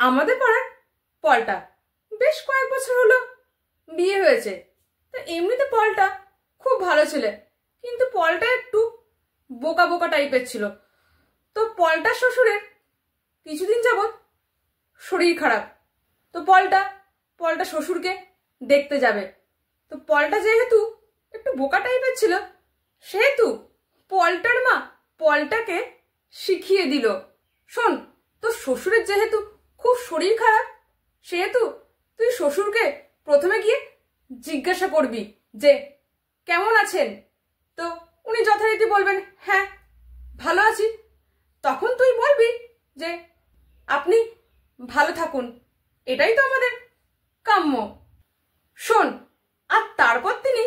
আমাদের পাড়ার পলটা বেশ কয়েক বছর হলো বিয়ে হয়েছে। তো এমনিতে পলটা খুব ভালো ছেলে, কিন্তু পলটা একটু বোকা বোকা টাইপের ছিল। তো পলটার শ্বশুরের কিছুদিন যাবৎ শরীর খারাপ। তো পলটা শ্বশুরকে দেখতে যাবে। তো পলটা যেহেতু একটু বোকা টাইপের ছিল, সেহেতু পলটার মা পলটাকে শিখিয়ে দিল, শোন, তোর শ্বশুরের যেহেতু খুব শরীর খারাপ, সেহেতু তুই শ্বশুরকে প্রথমে গিয়ে জিজ্ঞাসা করবি যে কেমন আছেন। তো উনি যথারীতি বলবেন হ্যাঁ ভালো আছি। তখন তুই বলবি যে আপনি ভালো থাকুন, এটাই তো আমাদের কাম্য। শোন, আর তারপর তিনি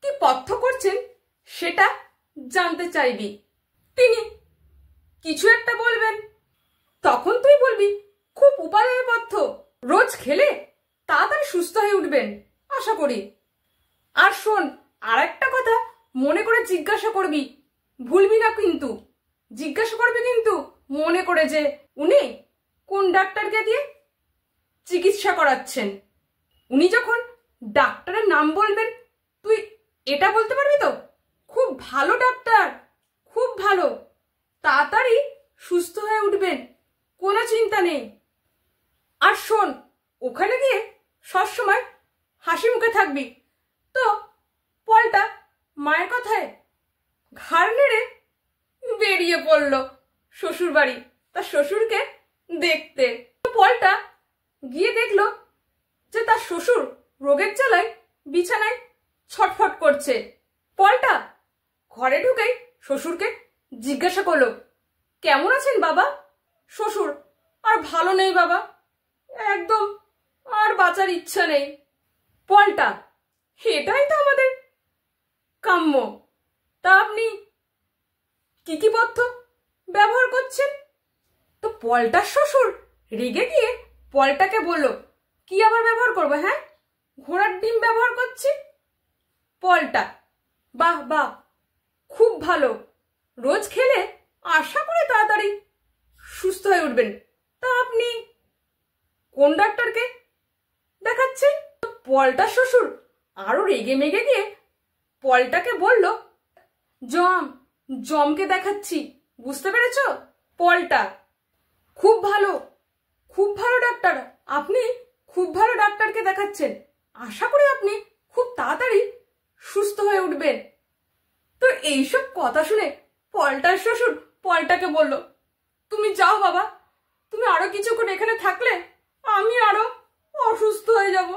কি পথ্য করছেন সেটা জানতে চাইবি। তিনি কিছু একটা বলবেন, তখন তুই বলবি খুব উপাদেয় পথ্য, রোজ খেলে তাড়াতাড়ি সুস্থ হয়ে উঠবেন আশা করি। আর শোন, আর একটা কথা মনে করে জিজ্ঞাসা করবি, ভুলবি না কিন্তু। জিজ্ঞাসা করবি কিন্তু মনে করে যে উনি কোন ডাক্তারকে দিয়ে চিকিৎসা করাচ্ছেন। উনি যখন ডাক্তারের নাম বলবেন, তুই এটা বলতে পারবি তো, খুব ভালো ডাক্তার, খুব ভালো, তাড়াতাড়ি সুস্থ হয়ে উঠবেন, কোনো চিন্তা নেই। আর শোন, ওখানে গিয়ে সবসময় হাসি মুখে থাকবি। তো পলটা মায়ের কথায় ঘাড় নেড়ে বেরিয়ে পড়ল শ্বশুর বাড়ি তার শ্বশুরকে দেখতে। পলটা গিয়ে দেখলো যে তার শ্বশুর রোগের জ্বালায় বিছানায় ছটফট করছে। পলটা ঘরে ঢুকেই শ্বশুরকে জিজ্ঞাসা করলো, কেমন আছেন বাবা? শ্বশুর, আর ভালো নেই বাবা, একদম আর বাঁচার ইচ্ছা নেই। পলটা, এটাই তো আমাদের কাম্য। তা আপনি কি কি পথ্য ব্যবহার করছেন? তো পলটার শ্বশুর রেগে গিয়ে পলটাকে বলল, কি আবার ব্যবহার করবো? হ্যাঁ, ঘোড়ার ডিম ব্যবহার করছি। পলটা, বাহ বাহ, খুব ভালো, রোজ খেলে আশা করে তাড়াতাড়ি সুস্থ হয়ে উঠবেন। তা আপনি কোন ডাক্তারকে দেখাচ্ছেন? পলটার শ্বশুর আরো রেগে মেগে গিয়ে পলটাকে বলল, জমকে দেখাচ্ছি, বুঝতে পেরেছ? পলটা, খুব ভালো, খুব ভালো ডাক্তার, আপনি খুব ভালো ডাক্তারকে দেখাচ্ছেন, আশা করি আপনি খুব তাড়াতাড়ি সুস্থ হয়ে উঠবেন। তো এইসব কথা শুনে পলটার শ্বশুর পলটাকে বলল, তুমি যাও বাবা, তুমি আরো কিছুক্ষণ এখানে থাকলে আমি আরো অসুস্থ হয়ে যাব।